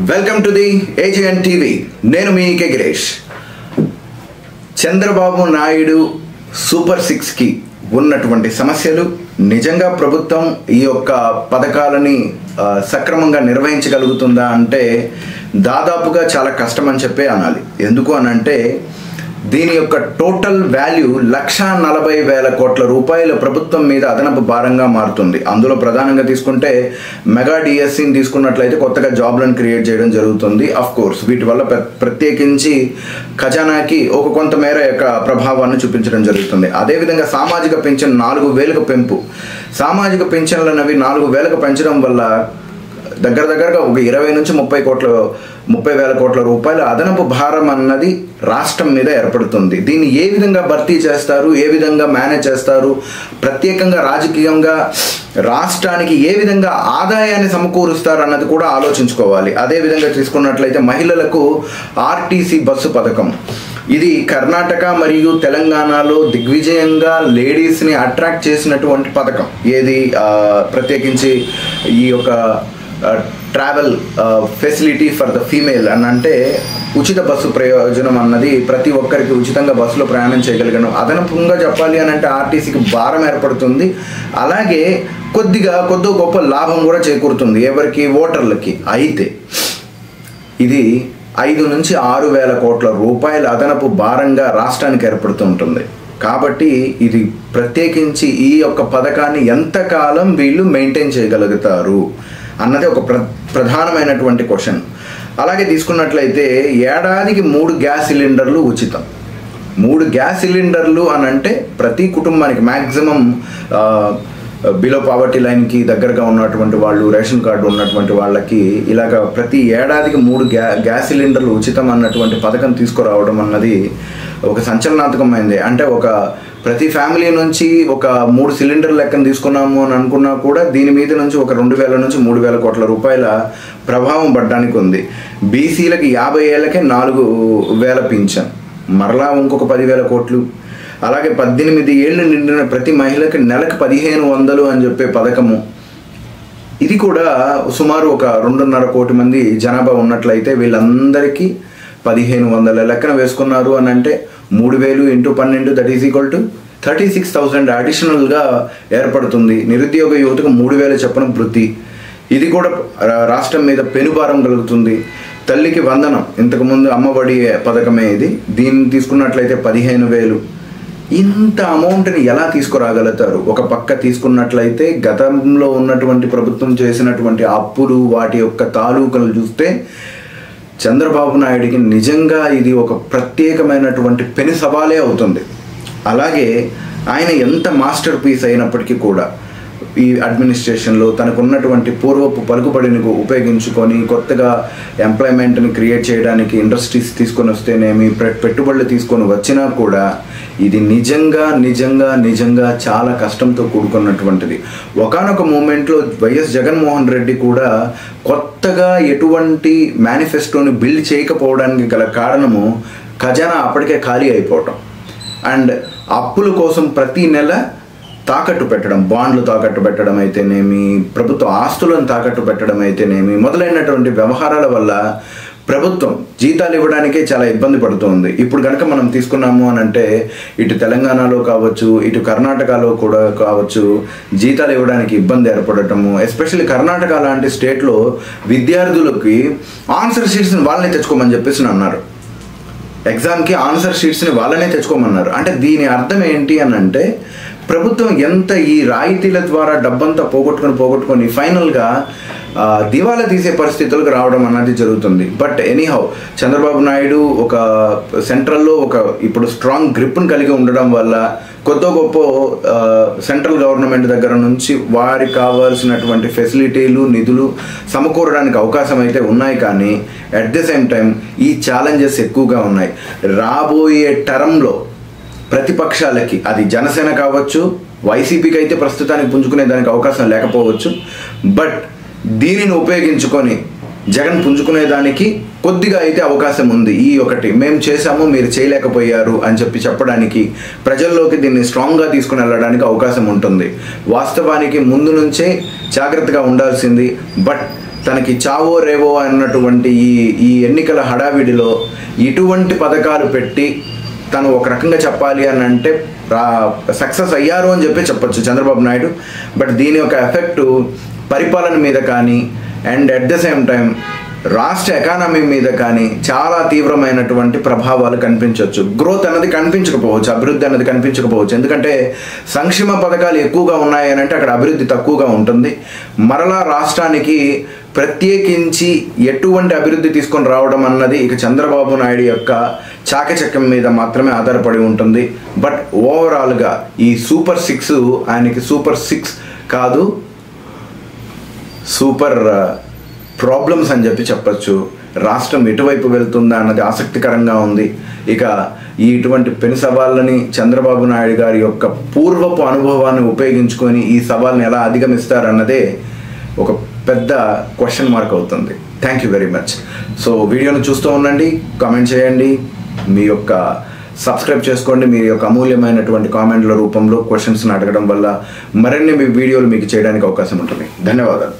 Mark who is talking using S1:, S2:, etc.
S1: Welcome to the AGN TV. నేను మీ K Girish. Chandrababu Naidu super 6కి ఉన్నటువంటి సమస్యలు, నిజంగా ప్రభుత్వం ఈ యొక్క పథకాలని సక్రమంగా నిర్వహించగలుగుతుందా అంటే దాదాపుగా చాలా కష్టం అని చెప్పే అనాలి. ఎందుకు అనంటే దీని యొక్క టోటల్ వాల్యూ 1,40,000 కోట్ల రూపాయల ప్రభుత్వం మీద అదనపు భారంగా మారుతుంది. అందులో ప్రధానంగా తీసుకుంటే మెగా డిఎస్సిని తీసుకున్నట్లయితే కొత్తగా జాబ్లను క్రియేట్ చేయడం జరుగుతుంది. అఫ్ కోర్స్ వీటి వల్ల ప్రత్యేకించి ఖజానాకి ఒక కొంతమేర యొక్క ప్రభావాన్ని చూపించడం జరుగుతుంది. అదేవిధంగా సామాజిక పెన్షన్ 4,000కు పెంపు. సామాజిక పెన్షన్లు అవి 4,000కు పెంచడం వల్ల దగ్గరగా ఒక 20 నుంచి 30,000 కోట్ల రూపాయల అదనపు భారం అన్నది రాష్ట్రం మీద ఏర్పడుతుంది. దీన్ని ఏ విధంగా భర్తీ చేస్తారు, ఏ విధంగా మేనేజ్ చేస్తారు, ప్రత్యేకంగా రాజకీయంగా రాష్ట్రానికి ఏ విధంగా ఆదాయాన్ని సమకూరుస్తారు అన్నది కూడా ఆలోచించుకోవాలి. అదేవిధంగా తీసుకున్నట్లయితే మహిళలకు ఆర్టీసీ బస్సు పథకం, ఇది కర్ణాటక మరియు తెలంగాణలో దిగ్విజయంగా లేడీస్ని అట్రాక్ట్ చేసినటువంటి పథకం. ఏది ప్రత్యేకించి ఈ యొక్క travel facility for the female అని అంటే ఉచిత బస్సు ప్రయోజనం అన్నది ప్రతి ఒక్కరికి ఉచితంగా బస్సులో ప్రయాణం చేయగలిగడం. అదనపుగా చెప్పాలి అని అంటే ఆర్టీసీకి భారం ఏర్పడుతుంది. అలాగే కొద్దో గొప్ప లాభం కూడా చేకూరుతుంది ఎవరికి, ఓటర్లకి. అయితే ఇది 5 నుంచి 6,000 కోట్ల రూపాయల అదనపు భారంగా రాష్ట్రానికి ఏర్పడుతుంటుంది. కాబట్టి ఇది ప్రత్యేకించి ఈ యొక్క పథకాన్ని ఎంతకాలం వీళ్ళు మెయింటైన్ చేయగలుగుతారు అన్నది ఒక ప్రధానమైనటువంటి క్వశ్చన్. అలాగే తీసుకున్నట్లయితే ఏడాదికి 3 గ్యాస్ సిలిండర్లు ఉచితం. 3 గ్యాస్ సిలిండర్లు అని అంటే ప్రతి కుటుంబానికి మ్యాక్సిమం బిలో పావర్టీ లైన్కి దగ్గరగా ఉన్నటువంటి వాళ్ళు, రేషన్ కార్డు ఉన్నటువంటి వాళ్ళకి ఇలాగ ప్రతి ఏడాదికి 3 గ్యాస్ సిలిండర్లు ఉచితం అన్నటువంటి పథకం తీసుకురావడం అన్నది ఒక సంచలనాత్మకమైంది. అంటే ప్రతి ఫ్యామిలీ నుంచి ఒక 3 సిలిండర్ లెక్కను తీసుకున్నాము అని అనుకున్నా కూడా దీని మీద నుంచి ఒక 2,000 నుంచి 3,000 కోట్ల రూపాయల ప్రభావం పడడానికి ఉంది. బీసీలకి 50 ఏళ్ళకే 4,000 పింఛన్, మరలా ఇంకొక 10,000 కోట్లు. అలాగే 18 ఏళ్ళు నిండిన ప్రతి మహిళకి నెలకు 1,500 అని చెప్పే పథకము. ఇది కూడా సుమారు ఒక 2.5 కోటి మంది జనాభా ఉన్నట్లయితే వీళ్ళందరికీ 1,500 లెక్కన వేసుకున్నారు అని అంటే 3,000 × 12 దట్ ఈజ్ ఈక్వల్ టు 36,000 అడిషనల్గా ఏర్పడుతుంది. నిరుద్యోగ యువతకు 3,000 చొప్పున వృత్తి. ఇది కూడా రాష్ట్రం మీద పెనుభారం కలుగుతుంది. తల్లికి వందనం, ఇంతకుముందు అమ్మఒడి పథకమే ఇది. దీన్ని తీసుకున్నట్లయితే 15,000. ఇంత అమౌంట్ని ఎలా తీసుకురాగలుగుతారు? ఒక పక్క తీసుకున్నట్లయితే గతంలో ఉన్నటువంటి ప్రభుత్వం చేసినటువంటి అప్పులు, వాటి యొక్క తాలూకులు చూస్తే చంద్రబాబు నాయుడికి నిజంగా ఇది ఒక ప్రత్యేకమైనటువంటి పెను సవాలే అవుతుంది. అలాగే ఆయన ఎంత మాస్టర్ పీస్ అయినప్పటికీ కూడా ఈ అడ్మినిస్ట్రేషన్లో తనకున్నటువంటి పూర్వపు పలుకుబడిని ఉపయోగించుకొని కొత్తగా ఎంప్లాయ్మెంట్ని క్రియేట్ చేయడానికి ఇండస్ట్రీస్ తీసుకొని వస్తేనేమి, పెట్టుబడులు తీసుకొని వచ్చినా కూడా ఇది నిజంగా చాలా కష్టంతో కూడుకున్నటువంటిది. ఒకానొక మూమెంట్లో వైఎస్ జగన్మోహన్ రెడ్డి కూడా కొత్తగా ఎటువంటి మేనిఫెస్టోని బిల్డ్ చేయకపోవడానికి గల కారణము ఖజానా అప్పటికే ఖాళీ అయిపోవటం అండ్ అప్పుల కోసం ప్రతి నెల తాకట్టు పెట్టడం, బాండ్లు తాకట్టు పెట్టడం అయితేనేమి, ప్రభుత్వ ఆస్తులను తాకట్టు పెట్టడం అయితేనేమి, మొదలైనటువంటి వ్యవహారాల వల్ల ప్రభుత్వం జీతాలు ఇవ్వడానికే చాలా ఇబ్బంది పడుతుంది. ఇప్పుడు కనుక మనం తీసుకున్నాము అని అంటే ఇటు తెలంగాణలో కావచ్చు, ఇటు కర్ణాటకలో కూడా కావచ్చు, జీతాలు ఇవ్వడానికి ఇబ్బంది ఏర్పడటము. ఎస్పెషల్లీ కర్ణాటక లాంటి స్టేట్లో విద్యార్థులకి ఆన్సర్ షీట్స్ని వాళ్ళనే తెచ్చుకోమని చెప్పేసి అన్నారు. ఎగ్జామ్కి ఆన్సర్ షీట్స్ని వాళ్ళనే తెచ్చుకోమన్నారు. అంటే దీని అర్థం ఏంటి అని అంటే ప్రభుత్వం ఎంత ఈ రాయితీల ద్వారా డబ్బంతా పోగొట్టుకొని ఫైనల్గా దివాలా తీసే పరిస్థితులకు రావడం అన్నది జరుగుతుంది. బట్ ఎనీహౌ చంద్రబాబు నాయుడు ఒక సెంట్రల్లో ఇప్పుడు స్ట్రాంగ్ గ్రిప్ను కలిగి ఉండడం వల్ల కొద్దో గొప్ప సెంట్రల్ గవర్నమెంట్ దగ్గర నుంచి వారికి కావాల్సినటువంటి ఫెసిలిటీలు, నిధులు సమకూరడానికి అవకాశం అయితే ఉన్నాయి. కానీ అట్ ది సేమ్ టైం ఈ ఛాలెంజెస్ ఎక్కువగా ఉన్నాయి. రాబోయే టర్మ్లో ప్రతిపక్షాలకి, అది జనసేన కావచ్చు, వైసీపీకి అయితే ప్రస్తుతానికి పుంజుకునే దానికి అవకాశం లేకపోవచ్చు, బట్ దీనిని ఉపయోగించుకొని జగన్ పుంజుకునేదానికి కొద్దిగా అయితే అవకాశం ఉంది. ఈ ఒకటి మేము చేశాము, మీరు చేయలేకపోయారు అని చెప్పడానికి ప్రజల్లోకి దీన్ని స్ట్రాంగ్గా తీసుకుని వెళ్ళడానికి అవకాశం ఉంటుంది. వాస్తవానికి ముందు నుంచే జాగ్రత్తగా ఉండాల్సింది. బట్ తనకి చావో రేవో అన్నటువంటి ఈ ఎన్నికల హడావిడిలో ఇటువంటి పథకాలు పెట్టి తను ఒక రకంగా చెప్పాలి అని అంటే సక్సెస్ అయ్యారు అని చెప్పొచ్చు చంద్రబాబు నాయుడు. బట్ దీని యొక్క ఎఫెక్టు పరిపాలన మీద కానీ and at the same time రాష్ట్ర ఎకానమీ మీద కానీ చాలా తీవ్రమైనటువంటి ప్రభావాలు కనిపించవచ్చు. గ్రోత్ అన్నది కనిపించకపోవచ్చు, అభివృద్ధి అన్నది కనిపించకపోవచ్చు. ఎందుకంటే సంక్షేమ పథకాలు ఎక్కువగా ఉన్నాయి అని అంటే అక్కడ అభివృద్ధి తక్కువగా ఉంటుంది. మరలా రాష్ట్రానికి ప్రత్యేకించి ఎటువంటి అభివృద్ధి తీసుకొని రావడం అన్నది ఇక చంద్రబాబు నాయుడు యొక్క చాకచక్యం మీద మాత్రమే ఆధారపడి ఉంటుంది. బట్ ఓవరాల్గా ఈ సూపర్ 6 ఆయనకి సూపర్ 6 కాదు, సూపర్ ప్రాబ్లమ్స్ అని చెప్పచ్చు. రాష్ట్రం ఎటువైపు వెళ్తుందా అన్నది ఆసక్తికరంగా ఉంది. ఇక ఇటువంటి పెను సవాళ్ళని చంద్రబాబు నాయుడు గారి యొక్క పూర్వపు అనుభవాన్ని ఉపయోగించుకొని ఈ సవాల్ని ఎలా అధిగమిస్తారన్నదే ఒక పెద్ద క్వశ్చన్ మార్క్ అవుతుంది. Thank you very much. So వీడియోను చూస్తూ ఉండండి, కామెంట్ చేయండి, మీ యొక్క సబ్స్క్రైబ్ చేసుకోండి. మీ యొక్క అమూల్యమైనటువంటి కామెంట్ల రూపంలో క్వశ్చన్స్ని అడగడం వల్ల మరిన్ని మీ వీడియోలు మీకు చేయడానికి అవకాశం ఉంటుంది. ధన్యవాదాలు.